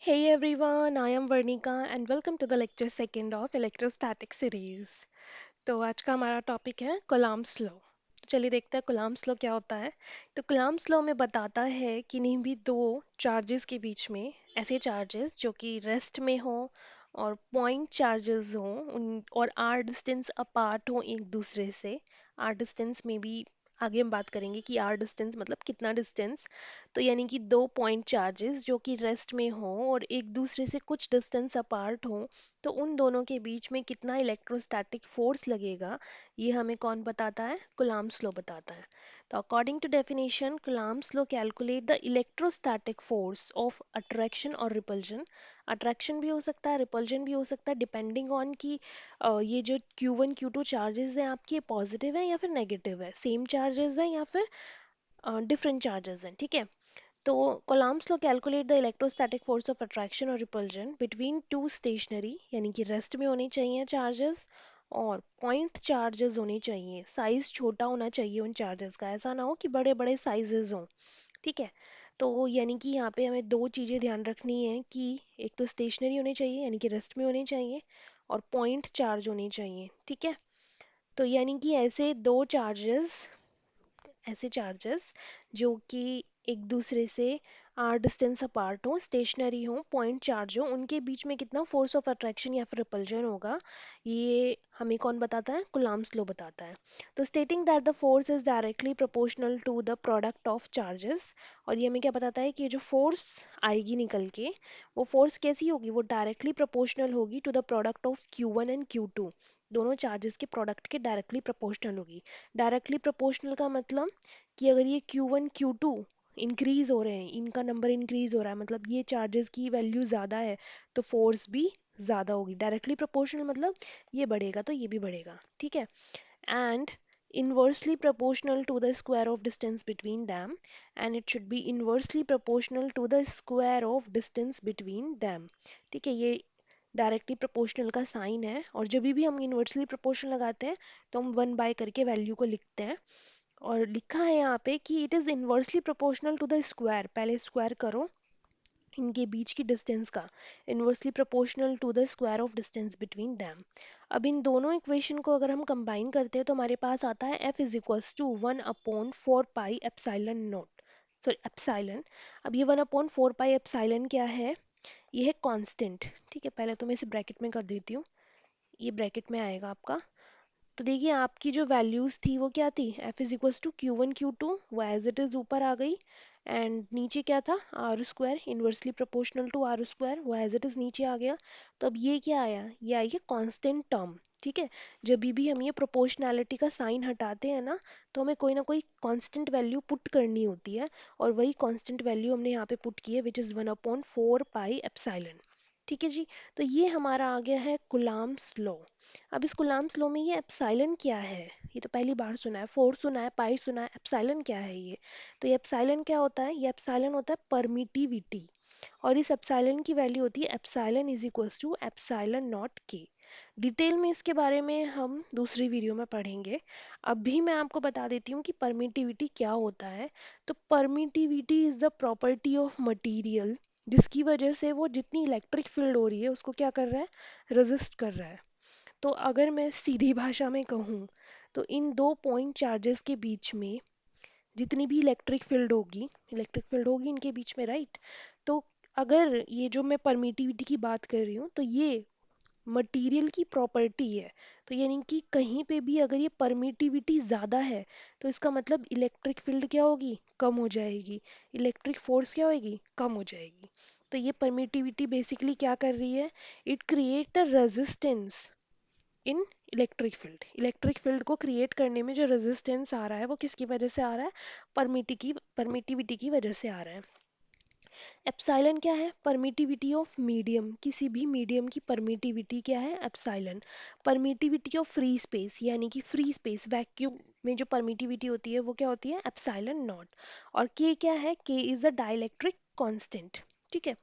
Hey everyone, I am Varnika and welcome to the lecture second of electrostatic series। तो आज का हमारा topic है कूलम्ब्स लॉ। चलिए देखते हैं कूलम्ब्स लॉ क्या होता है। तो कूलम्ब्स लॉ में बताता है कि नहीं भी दो चार्जेस के बीच में ऐसे चार्जेस जो कि रेस्ट में हो और पॉइंट चार्जेस हो उन और आर डिस्टेंस अपार्ट हो एक दूसरे से। आर डिस्टेंस में भी आगे हम बात करेंगे कि आर डिस्टेंस मतलब कितना डिस्टेंस। तो यानी कि दो पॉइंट चार्जेस जो कि रेस्ट में हो और एक दूसरे से कुछ डिस्टेंस अपार्ट हो, तो उन दोनों के बीच में कितना इलेक्ट्रोस्टैटिक फोर्स लगेगा, ये हमें कौन बताता है? कूलम्ब्स लॉ बताता है। तो according to definition, Coulomb's law calculate the electrostatic force of attraction और रिपल्जन। अट्रैक्शन भी हो सकता है, रिपल्जन भी हो सकता है, डिपेंडिंग ऑन कि ये जो Q1 Q2 चार्जेस हैं आपके पॉजिटिव है या फिर नेगेटिव है, सेम चार्जेस हैं या फिर डिफरेंट चार्जेस हैं। ठीक है। तो coulomb's law calculate the electrostatic force of attraction और रिपल्जन बिटवीन टू स्टेशनरी, यानी कि रेस्ट में होने चाहिए चार्जेस और पॉइंट चार्जेस होने चाहिए। साइज छोटा होना चाहिए उन चार्जेस का, ऐसा ना हो कि बड़े बड़े साइजेस हों। ठीक है। तो यानी कि यहाँ पे हमें दो चीज़ें ध्यान रखनी है कि एक तो स्टेशनरी होनी चाहिए यानी कि रेस्ट में होनी चाहिए, और पॉइंट चार्ज होने चाहिए। ठीक है। तो यानी कि ऐसे चार्जेस जो कि एक दूसरे से आर डिस्टेंस अपार्ट हो, स्टेशनरी हो, पॉइंट चार्ज हो, उनके बीच में कितना फोर्स ऑफ अट्रैक्शन या फिर रिपल्जन होगा, ये हमें कौन बताता है? कूलम्ब्स लॉ बताता है। तो stating that the force is directly proportional to the product of charges. और ये हमें क्या बताता है कि ये जो फोर्स आएगी निकल के, वो फोर्स कैसी होगी? वो डायरेक्टली प्रोपोर्शनल होगी to the product of Q1 and Q2। दोनों चार्जेस के प्रोडक्ट के डायरेक्टली प्रोपोर्शनल होगी। डायरेक्टली प्रोपोर्शनल का मतलब कि अगर ये Q1 Q2 इंक्रीज हो रहे हैं, इनका नंबर इंक्रीज हो रहा है, मतलब ये चार्जेस की वैल्यू ज़्यादा है, तो फोर्स भी ज़्यादा होगी। डायरेक्टली प्रोपोर्शनल मतलब ये बढ़ेगा तो ये भी बढ़ेगा। ठीक है। And inversely proportional to the square of distance between them, and it should be inversely proportional to the square of distance between them। ठीक है। ये डायरेक्टली प्रोपोर्शनल का साइन है, और जब भी हम इन्वर्सली प्रोपोर्शनल लगाते हैं तो हम 1 बाय करके वैल्यू को लिखते हैं। और लिखा है यहाँ पे कि it is inversely proportional to the square. पहले स्क्वायर करो इनके बीच की डिस्टेंस का, inversely proportional to the square of distance between them. अब इन दोनों इक्वेशन को अगर हम कंबाइन करते हैं तो हमारे पास आता है F is equals to 1/4 pi epsilon naught, sorry epsilon. अब ये 1/4 पाई एप्सिलॉन क्या है? ये है कांस्टेंट। ठीक है। पहले तो मैं इसे ब्रैकेट में कर देती हूँ, ये ब्रैकेट में आएगा आपका। तो देखिए आपकी जो वैल्यूज थी वो क्या थी? F is equals to Q1 Q2, वो एज इट इज ऊपर आ गई। एंड नीचे क्या था? R square, inversely proportional to R square, वो एज इट इज नीचे आ गया। तो अब ये क्या आया? ये आई है कांस्टेंट टर्म। ठीक है। जब भी हम ये प्रोपोर्शनैलिटी का साइन हटाते हैं ना, तो हमें कोई ना कोई कांस्टेंट वैल्यू पुट करनी होती है, और वही कांस्टेंट वैल्यू हमने यहाँ पे पुट की है, विच इज़ 1/4 पाई एप्सिलॉन। ठीक है जी। तो ये हमारा आ गया है कूलम्ब्स लॉ। अब इस कूलम्ब्स लॉ में ये एप्सिलॉन क्या है? ये तो पहली बार सुना है। फोर्स सुना है, पाई सुना है, एप्सिलॉन क्या है ये? तो ये एप्सिलॉन क्या होता है? ये एप्सिलॉन होता है परमिटिविटी, और इस एप्सिलॉन की वैल्यू होती है epsilon is equals to epsilon naught K. Detail में इसके बारे में हम दूसरी वीडियो में पढ़ेंगे। अभी मैं आपको बता देती हूँ कि परमिटिविटी क्या होता है। तो permittivity is the property of material जिसकी वजह से वो जितनी इलेक्ट्रिक फील्ड हो रही है उसको क्या कर रहा है? रेजिस्ट कर रहा है। तो अगर मैं सीधी भाषा में कहूँ, तो इन दो पॉइंट चार्जेस के बीच में जितनी भी इलेक्ट्रिक फील्ड होगी इनके बीच में, राइट? तो अगर ये जो मैं परमिटिविटी की बात कर रही हूँ, तो ये मटेरियल की प्रॉपर्टी है। तो यानी कि कहीं पे भी अगर ये परमिटिविटी ज़्यादा है, तो इसका मतलब इलेक्ट्रिक फील्ड क्या होगी? कम हो जाएगी। इलेक्ट्रिक फोर्स क्या होगी? कम हो जाएगी। तो ये परमिटिविटी बेसिकली क्या कर रही है? It create a resistance in electric field को क्रिएट करने में जो रेजिस्टेंस आ रहा है वो किसकी वजह से आ रहा है? परमिटिविटी की वजह से आ रहा है। एप्सिलॉन क्या है? Permittivity of medium. किसी भी मीडियम की परमिटिविटी क्या है? Epsilon. Permittivity of free space, यानी कि फ्री स्पेस वैक्यूम में जो परमिटिविटी होती है वो क्या होती है? Epsilon not. और के क्या है? के इज अ डाइलेक्ट्रिक कांस्टेंट। ठीक है।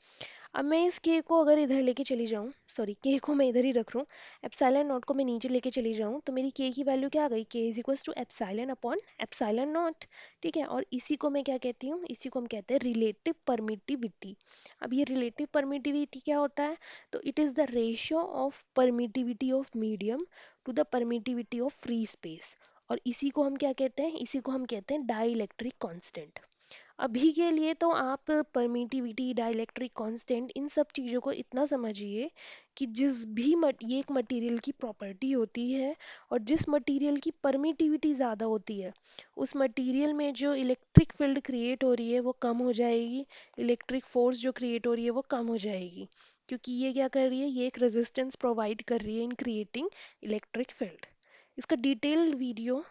अब मैं इस के को अगर इधर लेके चली जाऊँ, सॉरी के को मैं इधर ही रख रहा हूँ, एप्सिलॉन नॉट को मैं नीचे लेके चली जाऊँ, तो मेरी के की वैल्यू क्या आ गई, K is equals to epsilon upon epsilon naught. ठीक है, और इसी को मैं क्या कहती हूँ, इसी को हम कहते हैं रिलेटिव परमिटिविटी। अब ये रिलेटिव परमिटिविटी क्या होता है, तो it is the ratio of permittivity of medium to the permittivity of free space. और इसी को हम क्या कहते हैं, इसी को हम कहते हैं डाइलेक्ट्रिक कांस्टेंट। अभी के लिए तो आप परमिटिविटी, डाइलेक्ट्रिक कांस्टेंट, इन सब चीज़ों को इतना समझिए कि जिस भी ये एक मटेरियल की प्रॉपर्टी होती है, और जिस मटेरियल की परमिटिविटी ज़्यादा होती है उस मटेरियल में जो इलेक्ट्रिक फील्ड क्रिएट हो रही है वो कम हो जाएगी, इलेक्ट्रिक फोर्स जो क्रिएट हो रही है वो कम हो जाएगी, क्योंकि ये क्या कर रही है, ये एक रेजिस्टेंस प्रोवाइड कर रही है इन क्रिएटिंग इलेक्ट्रिक फील्ड। इसका डिटेल्ड वीडियो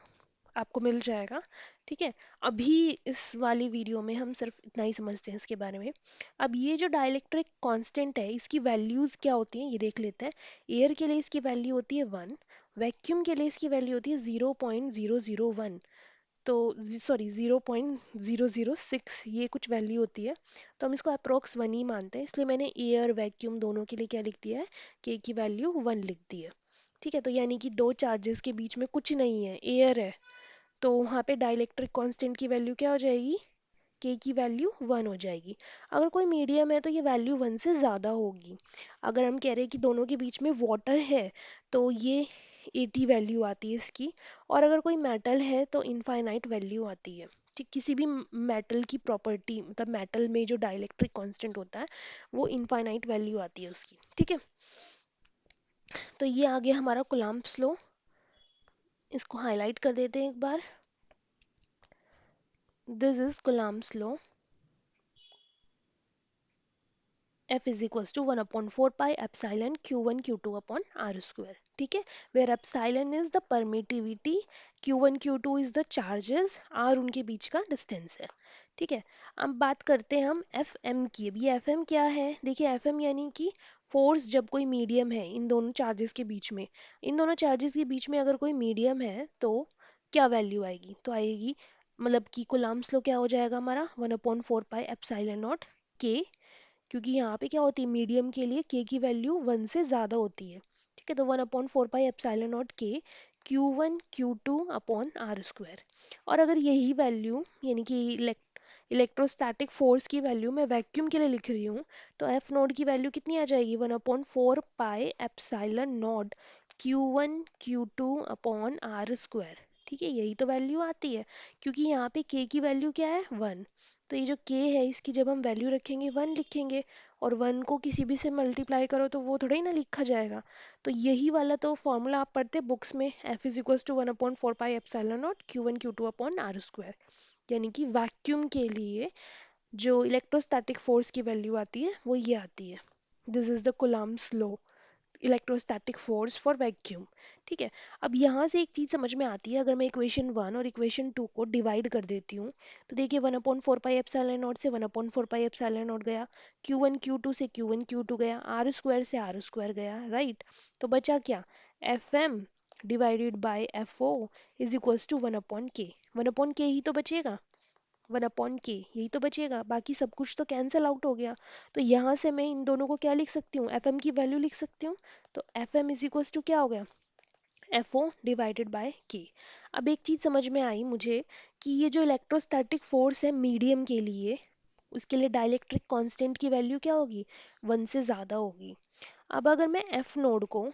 आपको मिल जाएगा। ठीक है, अभी इस वाली वीडियो में हम सिर्फ इतना ही समझते हैं इसके बारे में। अब ये जो डाइलेक्ट्रिक कांस्टेंट है इसकी वैल्यूज़ क्या होती हैं ये देख लेते हैं। एयर के लिए इसकी वैल्यू होती है 1, वैक्यूम के लिए इसकी वैल्यू होती है 0.001, तो सॉरी 0.006, ये कुछ वैल्यू होती है। तो हम इसको अप्रोक्स 1 ही मानते हैं, इसलिए मैंने एयर वैक्यूम दोनों के लिए क्या लिख दिया है, के की वैल्यू 1 लिख दी है। ठीक है, तो यानी कि दो चार्जेस के बीच में कुछ नहीं है, एयर है, तो वहाँ पे डाइलेक्ट्रिक कांस्टेंट की वैल्यू क्या हो जाएगी, के की वैल्यू 1 हो जाएगी। अगर कोई मीडियम है तो ये वैल्यू 1 से ज़्यादा होगी। अगर हम कह रहे हैं कि दोनों के बीच में वाटर है तो ये 80 वैल्यू आती है इसकी। और अगर कोई मेटल है तो इनफाइनाइट वैल्यू आती है। ठीक, किसी भी मेटल की प्रॉपर्टी, मतलब मेटल में जो डाइलेक्ट्रिक कांस्टेंट होता है वो इनफाइनाइट वैल्यू आती है उसकी। ठीक है, तो ये आ गया हमारा कूलम्ब्स लॉ। इसको हाईलाइट कर देते हैं एक बार। This is coulomb's law. F is equals to 1 upon 4 pi epsilon Q1 Q2 upon R square. ठीक है, where epsilon is the permittivity, Q1 Q2 is the charges, R उनके बीच का डिस्टेंस है। ठीक है, अब बात करते हैं हम Fm की। अब ये Fm क्या है, देखिए Fm यानी कि फोर्स जब कोई मीडियम है इन दोनों चार्जेस के बीच में, इन दोनों चार्जेस के बीच में अगर कोई मीडियम है तो क्या वैल्यू आएगी, तो आएगी मतलब कि कूलम्ब्स लॉ क्या हो जाएगा हमारा 1 अपॉन 4 पाई एप्सिलॉन नॉट के, क्योंकि यहाँ पे क्या होती है, मीडियम के लिए के की वैल्यू 1 से ज़्यादा होती है। ठीक है, तो 1 अपॉन 4 पाई एप्सिलॉन नॉट के Q1 Q2 upon R square. और अगर यही वैल्यू यानी कि इलेक्ट्रोस्टैटिक फोर्स की वैल्यू मैं वैक्यूम के लिए लिख रही हूँ, तो एफ नोड की वैल्यू कितनी आ जाएगी, 1 upon 4 pi epsilon naught Q1 Q2 upon R square. ठीक है, यही तो वैल्यू आती है, क्योंकि यहाँ पे के की वैल्यू क्या है, 1। तो ये जो k है इसकी जब हम वैल्यू रखेंगे 1 लिखेंगे, और 1 को किसी भी से मल्टीप्लाई करो तो वो थोड़ा ही ना लिखा जाएगा। तो यही वाला तो फॉर्मूला आप पढ़ते बुक्स में, F is equals to 1 upon 4 pi epsilon naught Q1 Q2 upon R square. यानी कि वैक्यूम के लिए जो इलेक्ट्रोस्टैटिक फोर्स की वैल्यू आती है वो ये आती है। This is the Coulomb's law, electrostatic force for vacuum. ठीक है, अब यहाँ से एक चीज़ समझ में आती है, अगर मैं इक्वेशन 1 और इक्वेशन 2 को डिवाइड कर देती हूँ, तो देखिए 1 अपॉन 4 पाई एप्सिलॉन नॉट से 1 अपॉन 4 पाई एप्सिलॉन नॉट गया, Q1 Q2 से Q1 Q2 गया, आर स्क्वायर से आर स्क्वायर गया, राइट। तो बचा क्या, F M divided by F O is equals to 1 upon K. 1 upon के ही तो बचेगा, 1 अपॉन के यही तो बचेगा, बाकी सब कुछ तो कैंसिल आउट हो गया। तो यहाँ से मैं इन दोनों को क्या लिख सकती हूँ, एफ एम की वैल्यू लिख सकती हूँ। तो F M is equals to क्या हो गया, एफ ओ डिवाइडेड बाय के। अब एक चीज़ समझ में आई मुझे कि ये जो इलेक्ट्रोस्टैटिक फोर्स है मीडियम के लिए, उसके लिए डाइलेक्ट्रिक कांस्टेंट की वैल्यू क्या होगी, 1 से ज़्यादा होगी। अब अगर मैं एफ नोड को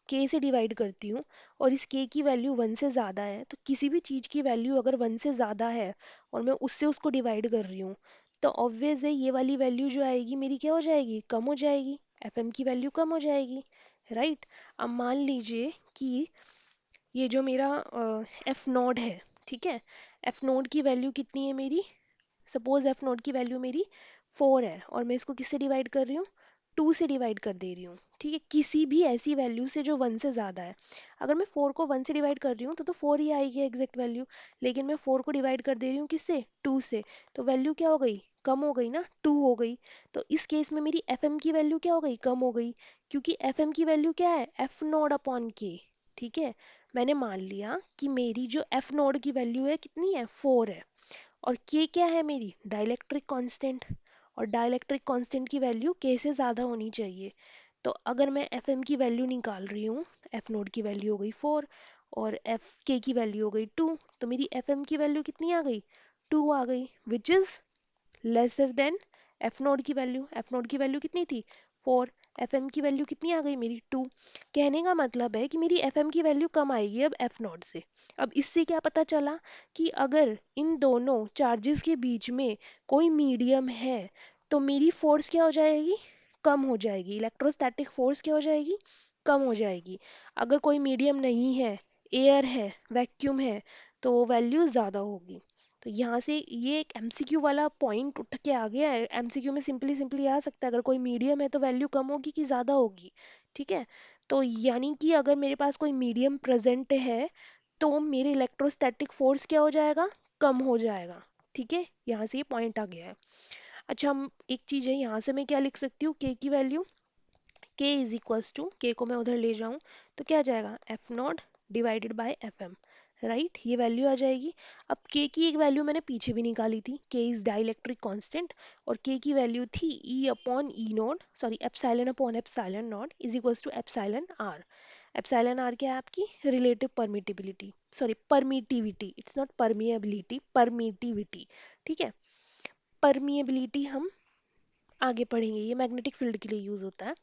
के से डिवाइड करती हूँ और इस के की वैल्यू 1 से ज़्यादा है, तो किसी भी चीज़ की वैल्यू अगर 1 से ज़्यादा है और मैं उससे उसको डिवाइड कर रही हूँ, तो ऑब्वियस है ये वाली वैल्यू जो आएगी मेरी क्या हो जाएगी, कम हो जाएगी, एफएम की वैल्यू कम हो जाएगी, राइट। अब मान लीजिए कि ये जो मेरा एफ नोड है, ठीक है, एफ नोड की वैल्यू कितनी है मेरी, सपोज एफ नोट की वैल्यू मेरी 4 है और मैं इसको किससे डिवाइड कर रही हूँ, 2 से डिवाइड कर दे रही हूँ। ठीक है, किसी भी ऐसी वैल्यू से जो 1 से ज़्यादा है। अगर मैं 4 को 1 से डिवाइड कर रही हूँ तो 4 ही आएगी एग्जैक्ट वैल्यू, लेकिन मैं 4 को डिवाइड कर दे रही हूँ किससे, 2 से, तो वैल्यू क्या हो गई, कम हो गई ना, 2 हो गई। तो इस केस में मेरी एफ एम की वैल्यू क्या हो गई, कम हो गई, क्योंकि एफ एम की वैल्यू क्या है, एफ नोड अपॉन के। ठीक है, मैंने मान लिया कि मेरी जो एफ नोड की वैल्यू है कितनी है, 4 है, और के क्या है मेरी डाइलेक्ट्रिक कांस्टेंट, और डाइलेक्ट्रिक कांस्टेंट की वैल्यू के से ज़्यादा होनी चाहिए। तो अगर मैं एफ एम की वैल्यू निकाल रही हूँ, एफ नोट की वैल्यू हो गई 4 और एफ के की वैल्यू हो गई 2, तो मेरी एफ एम की वैल्यू कितनी आ गई? 2 आ गई, which is lesser than F note की वैल्यू। एफ नोट की वैल्यू कितनी थी? 4। एफ एम की वैल्यू कितनी आ गई मेरी? 2। कहने का मतलब है कि मेरी एफ एम की वैल्यू कम आएगी अब एफ नोट से। अब इससे क्या पता चला कि अगर इन दोनों चार्जेस के बीच में कोई मीडियम है तो मेरी फोर्स क्या हो जाएगी? कम हो जाएगी। इलेक्ट्रोस्टैटिक फोर्स क्या हो जाएगी? कम हो जाएगी। अगर कोई मीडियम नहीं है, एयर है, वैक्यूम है, तो वो वैल्यू ज़्यादा होगी। तो यहाँ से ये एक एमसीक्यू वाला पॉइंट उठ के आ गया है। एमसीक्यू में सिंपली सिंपली आ सकता है, अगर कोई मीडियम है तो वैल्यू कम होगी कि ज़्यादा होगी। ठीक है, तो यानी कि अगर मेरे पास कोई मीडियम प्रेजेंट है तो मेरे इलेक्ट्रोस्टैटिक फोर्स क्या हो जाएगा? कम हो जाएगा। ठीक है, यहाँ से ये पॉइंट आ गया है। अच्छा, हम एक चीज़ है, यहाँ से मैं क्या लिख सकती हूँ? के की वैल्यू, के इज इक्वल्स टू, के को मैं उधर ले जाऊँ तो क्या आ जाएगा? F naught divided by F M. Right, ये वैल्यू आ जाएगी। अब के की एक वैल्यू मैंने पीछे भी निकाली थी, के इज डाइलेक्ट्रिक कांस्टेंट, और के की वैल्यू थी E upon E naught, sorry epsilon upon epsilon naught is equals to epsilon R. Epsilon R क्या है आपकी? Relative permeability, sorry permittivity, it's not permeability, permittivity. ठीक है, परमिएबिलिटी हम आगे पढ़ेंगे, ये मैग्नेटिक फील्ड के लिए यूज होता है।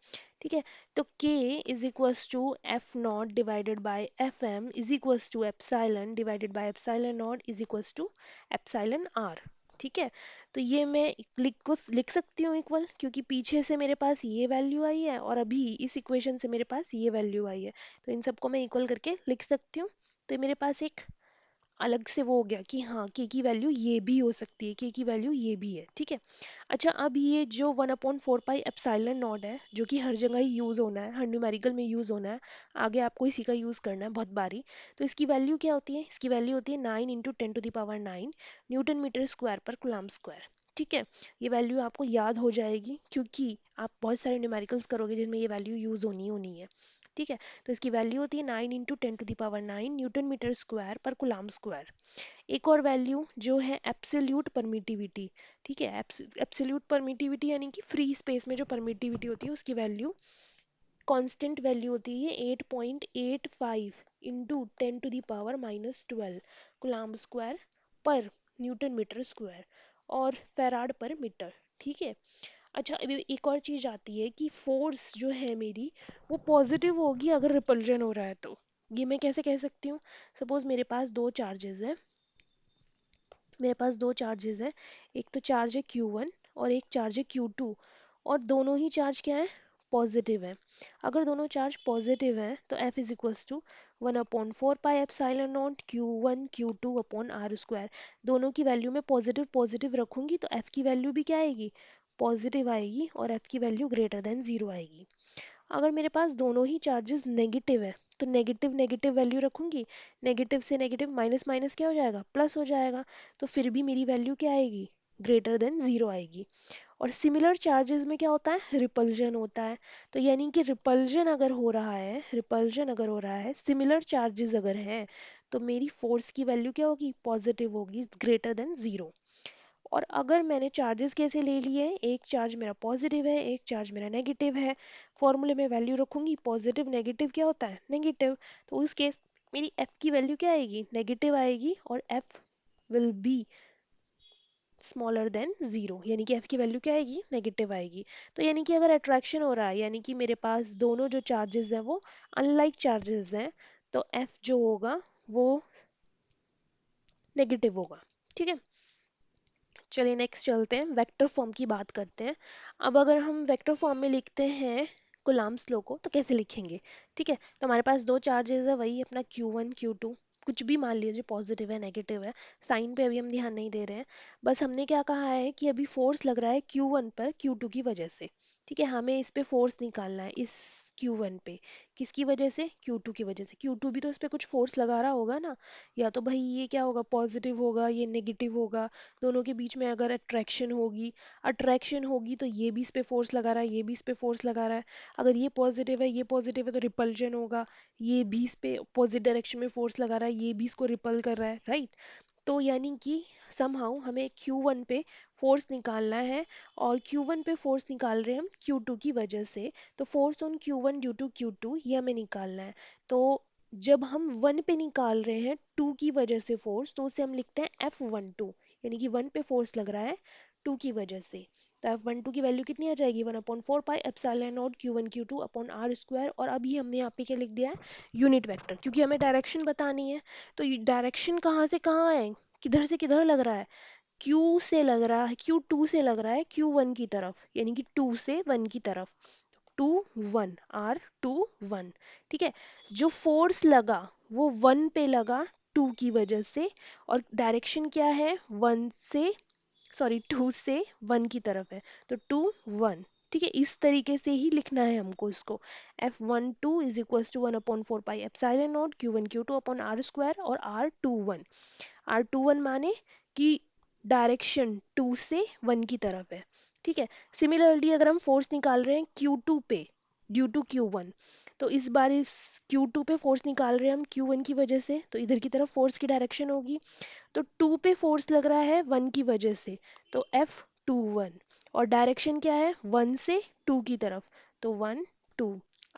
ठीक है, तो K is equals to F naught divided by F M is equals to epsilon divided by epsilon naught is equals to epsilon R. ठीक है, तो ये मैं लिख सकती हूँ इक्वल, क्योंकि पीछे से मेरे पास ये वैल्यू आई है और अभी इस इक्वेशन से मेरे पास ये वैल्यू आई है, तो इन सबको मैं इक्वल करके लिख सकती हूँ। तो मेरे पास एक अलग से वो हो गया कि हाँ, के की वैल्यू ये भी हो सकती है, के की वैल्यू ये भी है। ठीक है, अच्छा, अब ये जो 1/4 पाई एप्सिलॉन नॉट है, जो कि हर जगह ही यूज़ होना है, हर न्यूमेरिकल में यूज़ होना है, आगे आपको इसी का यूज़ करना है बहुत बारी। तो इसकी वैल्यू क्या होती है? इसकी वैल्यू होती है 9 × 10⁻⁹ न्यूटन मीटर स्क्वायर पर कूलम्ब स्क्वायर। ठीक है, ये वैल्यू आपको याद हो जाएगी क्योंकि आप बहुत सारे न्यूमेरिकल्स करोगे जिनमें ये वैल्यू यूज़ होनी है। ठीक है, तो इसकी वैल्यू होती है 9 × 10⁻⁹ न्यूटन मीटर स्क्वायर पर कूलम्ब स्क्वायर। एक और वैल्यू जो है एब्सोल्यूट परमिटिविटी। ठीक है, एब्सोल्यूट परमिटिविटी यानी कि फ्री स्पेस में जो परमिटिविटी होती है उसकी वैल्यू, कांस्टेंट वैल्यू होती है 8.85 इंटू 10⁻⁻12 कूलम्ब स्क्वायर पर न्यूटन मीटर स्क्वायर और फेराड पर मीटर। ठीक है, अच्छा, अभी एक और चीज़ आती है कि फोर्स जो है मेरी वो पॉजिटिव होगी अगर रिपल्जन हो रहा है तो। ये मैं कैसे कह सकती हूँ? सपोज मेरे पास दो चार्जेस है, मेरे पास दो चार्जेस है, एक तो चार्ज है Q1 और एक चार्ज है Q2, और दोनों ही चार्ज क्या है? पॉजिटिव है। अगर दोनों चार्ज पॉजिटिव है तो F is equals to 1/4 pi epsilon naught Q1 Q2 upon R square. दोनों की वैल्यू में पॉजिटिव पॉजिटिव रखूंगी तो F की वैल्यू भी क्या आएगी? पॉजिटिव आएगी, और F की वैल्यू ग्रेटर देन ज़ीरो आएगी। अगर मेरे पास दोनों ही चार्जेस नेगेटिव है तो नेगेटिव नेगेटिव वैल्यू रखूंगी, नेगेटिव से नेगेटिव माइनस माइनस क्या हो जाएगा? प्लस हो जाएगा, तो फिर भी मेरी वैल्यू क्या आएगी? ग्रेटर देन ज़ीरो आएगी। और सिमिलर चार्जेस में क्या होता है? रिपल्जन होता है। तो यानी कि रिपल्जन अगर हो रहा है, रिपल्जन अगर हो रहा है, सिमिलर चार्जेस अगर हैं, तो मेरी फोर्स की वैल्यू क्या होगी? पॉजिटिव होगी, ग्रेटर देन ज़ीरो। और अगर मैंने चार्जेस कैसे ले लिए, एक चार्ज मेरा पॉजिटिव है, एक चार्ज मेरा नेगेटिव है, फॉर्मूले में वैल्यू रखूंगी, पॉजिटिव नेगेटिव क्या होता है? नेगेटिव। तो उस केस मेरी एफ की वैल्यू क्या आएगी? नेगेटिव आएगी, और F will be smaller than zero, यानी कि एफ की वैल्यू क्या आएगी? नेगेटिव आएगी। तो यानी कि अगर अट्रैक्शन हो रहा है, यानी कि मेरे पास दोनों जो चार्जेस हैं वो अनलाइक चार्जेस हैं, तो एफ जो होगा वो नेगेटिव होगा। ठीक है, चलिए नेक्स्ट चलते हैं, वेक्टर फॉर्म की बात करते हैं। अब अगर हम वेक्टर फॉर्म में लिखते हैं कुलाम्स लॉ को तो कैसे लिखेंगे? ठीक है, तो हमारे पास दो चार्जेस है, वही अपना Q1 Q2, कुछ भी मान लीजिए, पॉजिटिव है नेगेटिव है, साइन पे अभी हम ध्यान नहीं दे रहे हैं। बस हमने क्या कहा है कि अभी फोर्स लग रहा है Q1 पर Q2 की वजह से। ठीक है, हमें इस पे फोर्स निकालना है, इस Q1 पे। किसकी वजह से? Q2 की वजह से। Q2 भी तो इस पे कुछ फोर्स लगा रहा होगा ना, या तो भाई ये क्या होगा? पॉजिटिव होगा, ये नेगेटिव होगा। दोनों के बीच में अगर अट्रैक्शन होगी तो ये भी इस पे फोर्स लगा रहा है, ये भी इस पे फोर्स लगा रहा है। अगर ये पॉजिटिव है तो रिपल्जन होगा, ये भी इस पे अपोजिट डायरेक्शन में फोर्स लगा रहा है, ये भी इसको रिपल कर रहा है, राइट? तो यानी कि समहाउ हमें Q1 पे फोर्स निकालना है, और Q1 पे फोर्स निकाल रहे हैं हम Q2 की वजह से। तो force on Q1 due to Q2 ये हमें निकालना है। तो जब हम 1 पे निकाल रहे हैं 2 की वजह से फोर्स, तो उसे हम लिखते हैं F12, यानी कि 1 पे फोर्स लग रहा है 2 की वजह से। तो F12 की वैल्यू कितनी आ जाएगी, 1/4 pi epsilon naught Q1 Q2 upon R square. और अभी हमने यहाँ पे क्या लिख दिया है, यूनिट वेक्टर, क्योंकि हमें डायरेक्शन बतानी है। तो डायरेक्शन कहाँ से कहाँ है, किधर से किधर लग रहा है, Q से लग रहा है, Q2 से लग रहा है Q1 की तरफ, यानी कि 2 से 1 की तरफ। 2 1 R 2 1, ठीक है। जो फोर्स लगा वो 1 पे लगा 2 की वजह से, और डायरेक्शन क्या है, 1 से, सॉरी 2 से 1 की तरफ है। तो 2 1, ठीक है। इस तरीके से ही लिखना है हमको इसको। F12 is equal to 1/4 pi epsilon naught Q1 Q2 upon R square, और R21 माने कि डायरेक्शन 2 से 1 की तरफ है, ठीक है। सिमिलरली अगर हम फोर्स निकाल रहे हैं Q2 पे ड्यू टू Q1, तो इस बार इस Q2 पे फोर्स निकाल रहे हैं हम Q1 की वजह से, तो इधर की तरफ फोर्स की डायरेक्शन होगी। तो 2 पे फोर्स लग रहा है 1 की वजह से, तो F21, और डायरेक्शन क्या है, 1 से 2 की तरफ, तो 1 2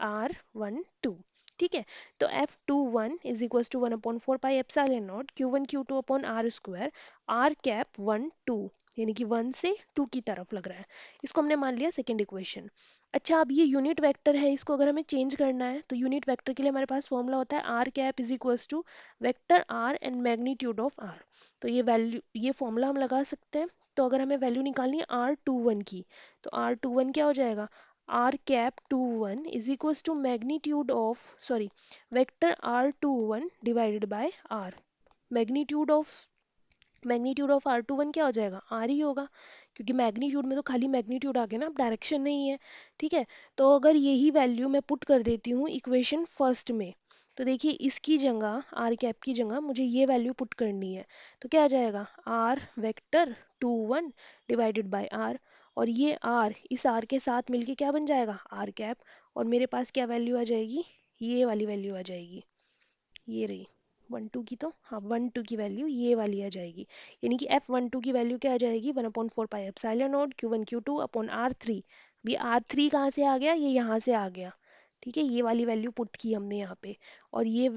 R12, ठीक है। तो F21 is equal to 1/4 pi epsilon naught Q1 Q2 upon R square, R cap 1 2, यानी कि 1 से 2 की तरफ लग रहा है। इसको हमने मान लिया सेकेंड इक्वेशन। अच्छा, अब ये यूनिट वेक्टर है, इसको अगर हमें चेंज करना है तो यूनिट वेक्टर के लिए हमारे पास फॉर्मूला होता है R cap is equal to vector R and magnitude of R. तो ये वैल्यू, ये फॉर्मूला हम लगा सकते हैं। तो अगर हमें वैल्यू निकालनी है R21 की, तो R21 क्या हो जाएगा, R cap 21 is equal to magnitude of, sorry, vector R21 divided by R. Magnitude of R21 क्या हो जाएगा, आर ही होगा, क्योंकि मैग्नीट्यूड में तो खाली मैग्नीट्यूड आ गया ना, अब डायरेक्शन नहीं है, ठीक है। तो अगर यही वैल्यू मैं पुट कर देती हूँ इक्वेशन फर्स्ट में, तो देखिए इसकी जगह, आर कैप की जगह मुझे ये वैल्यू पुट करनी है। तो क्या आ जाएगा, R vector 21 divided by R, और ये आर इस आर के साथ मिलके क्या बन जाएगा, आर कैप। और मेरे पास क्या वैल्यू आ जाएगी, ये वाली वैल्यू आ जाएगी, ये रही 1 2 की, तो हाँ 1 2 की वैल्यू ये वाली आ जाएगी। यानी कि F12 की वैल्यू क्या आ जाएगी, 1/4 pi epsilon naught Q1 Q2 upon R3। भी R3 कहाँ से आ गया, ये यहाँ से आ गया, ठीक है। ये वाली वैल्यू पुट की हमने यहाँ पे। और ये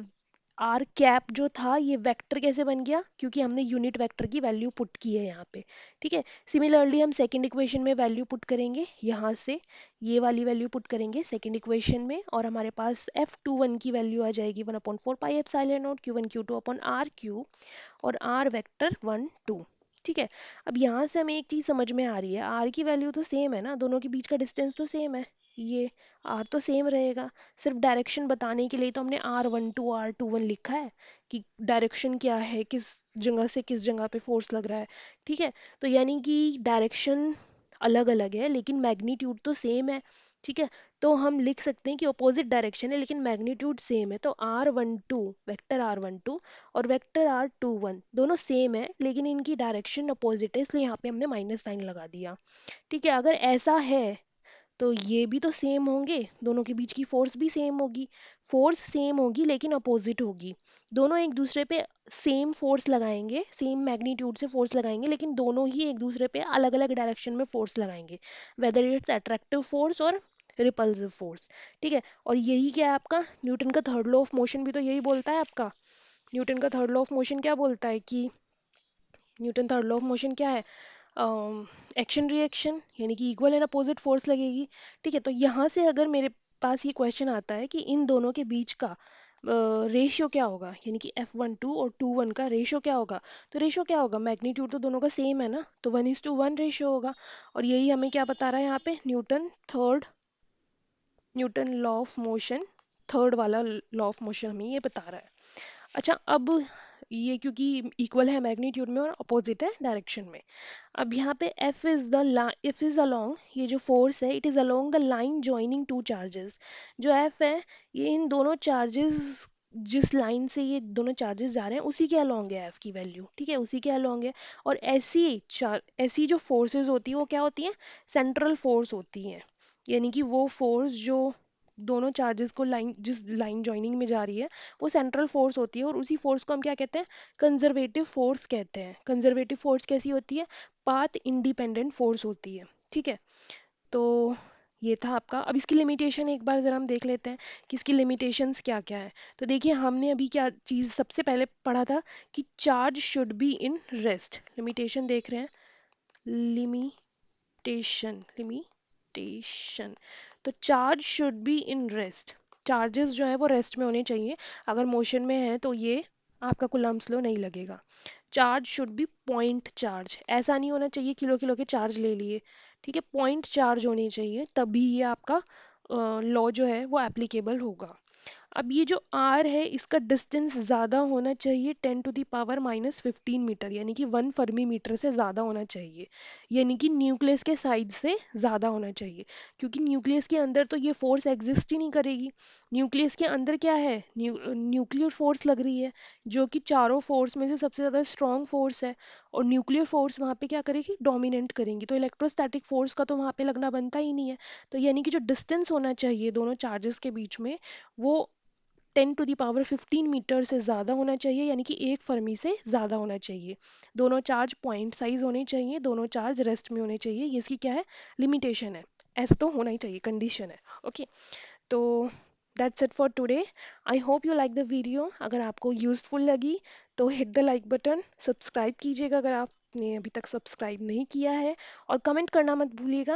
आर कैप जो था ये वेक्टर कैसे बन गया, क्योंकि हमने यूनिट वेक्टर की वैल्यू पुट की है यहाँ पे, ठीक है। सिमिलरली हम सेकंड इक्वेशन में वैल्यू पुट करेंगे, यहाँ से ये वाली वैल्यू पुट करेंगे सेकंड इक्वेशन में, और हमारे पास F21 की वैल्यू आ जाएगी 1/4 pi epsilon naught Q1 Q2 upon R cube, और आर वेक्टर 1 2, ठीक है। अब यहाँ से हमें एक चीज़ समझ में आ रही है, आर की वैल्यू तो सेम है ना, दोनों के बीच का डिस्टेंस तो सेम है, ये आर तो सेम रहेगा। सिर्फ डायरेक्शन बताने के लिए तो हमने R12 R21 लिखा है, कि डायरेक्शन क्या है, किस जगह से किस जगह पे फोर्स लग रहा है, ठीक है। तो यानी कि डायरेक्शन अलग अलग है लेकिन मैग्नीट्यूड तो सेम है, ठीक है। तो हम लिख सकते हैं कि अपोजिट डायरेक्शन है लेकिन मैग्नीट्यूड सेम है। तो R12, वेक्टर R12 और वेक्टर R21 दोनों सेम है, लेकिन इनकी डायरेक्शन अपोजिट है, इसलिए यहाँ पे हमने माइनस साइन लगा दिया, ठीक है। अगर ऐसा है तो ये भी तो सेम होंगे, दोनों के बीच की फोर्स भी सेम होगी। फोर्स सेम होगी लेकिन अपोजिट होगी, दोनों एक दूसरे पे सेम फोर्स लगाएंगे, सेम मैग्नीट्यूड से फोर्स लगाएंगे, लेकिन दोनों ही एक दूसरे पे अलग अलग डायरेक्शन में फोर्स लगाएंगे, वेदर इट्स अट्रैक्टिव फोर्स और रिपल्सिव फोर्स, ठीक है। और यही क्या है आपका, न्यूटन का थर्ड लॉ ऑफ मोशन भी तो यही बोलता है आपका। न्यूटन का थर्ड लॉ ऑफ मोशन क्या बोलता है कि, Newton third law of motion क्या है, एक्शन रिएक्शन, यानी कि इक्वल एंड अपोजिट फोर्स लगेगी, ठीक है। तो यहाँ से अगर मेरे पास ये क्वेश्चन आता है कि इन दोनों के बीच का रेशियो क्या होगा, यानी कि F12 और 21 का रेशियो क्या होगा, तो रेशियो क्या होगा, मैग्नीट्यूड तो दोनों का सेम है ना, तो 1:1 रेशियो होगा। और यही हमें क्या बता रहा है यहाँ पे, Newton law of motion, third वाला लॉ ऑफ मोशन हमें ये बता रहा है। अच्छा, अब ये क्योंकि इक्वल है मैग्नीट्यूड में और अपोजिट है डायरेक्शन में, अब यहाँ पे F इज अलोंग, ये जो फोर्स है it is along the line joining two charges. जो F है ये इन दोनों चार्जेस, जिस लाइन से ये दोनों चार्जेस जा रहे हैं उसी के अलोंग है F की वैल्यू, ठीक है, उसी के अलोंग है। और ऐसी जो फोर्सेस होती है वो क्या होती हैं, सेंट्रल फोर्स होती हैं, यानी कि वो फोर्स जो दोनों चार्जेस को लाइन, जिस लाइन जॉइनिंग में जा रही है वो सेंट्रल फोर्स होती है, और उसी फोर्स को हम क्या कहते हैं, कंजर्वेटिव फोर्स कहते हैं। कंजर्वेटिव फोर्स कैसी होती है, पाथ इंडिपेंडेंट फोर्स होती है। ठीक है, तो ये था आपका। अब इसकी लिमिटेशन एक बार ज़रा हम देख लेते हैं कि इसकी लिमिटेशंस क्या क्या है। तो देखिए हमने अभी क्या चीज़ सबसे पहले पढ़ा था कि charge should be in rest. Limitation देख रहे हैं, लिमिटेशन, तो charge should be in rest. Charges जो है वो रेस्ट में होने चाहिए, अगर मोशन में है तो ये आपका कूलम्ब लॉ नहीं लगेगा। Charge should be point charge, ऐसा नहीं होना चाहिए किलो किलो के चार्ज ले लिए, ठीक है, पॉइंट चार्ज होनी चाहिए, तभी ये आपका लॉ जो है वो एप्लीकेबल होगा। अब ये जो आर है इसका डिस्टेंस ज़्यादा होना चाहिए 10⁻⁻15 मीटर, यानी कि 1 फर्मी मीटर से ज़्यादा होना चाहिए, यानी कि न्यूक्लियस के साइज से ज़्यादा होना चाहिए, क्योंकि न्यूक्लियस के अंदर तो ये फोर्स एग्जिस्ट ही नहीं करेगी। न्यूक्लियस के अंदर क्या है, न्यूक्लियर फोर्स लग रही है, जो कि चारों फोर्स में से सबसे ज़्यादा स्ट्रॉन्ग फोर्स है, और न्यूक्लियर फोर्स वहाँ पे क्या करेगी, डोमिनेट करेंगी, तो इलेक्ट्रोस्टैटिक फोर्स का तो वहाँ पे लगना बनता ही नहीं है। तो यानी कि जो डिस्टेंस होना चाहिए दोनों चार्जेस के बीच में, वो 10⁻15 मीटर से ज़्यादा होना चाहिए, यानी कि 1 फर्मी से ज़्यादा होना चाहिए। दोनों चार्ज पॉइंट साइज होने चाहिए, दोनों चार्ज रेस्ट में होने चाहिए, ये इसकी क्या है, लिमिटेशन है। ऐसा तो होना ही चाहिए, कंडीशन है। ओके, तो that's it for today. I hope you like the video. अगर आपको यूज़फुल लगी तो hit the like button, subscribe कीजिएगा अगर आपने अभी तक सब्सक्राइब नहीं किया है, और कमेंट करना मत भूलिएगा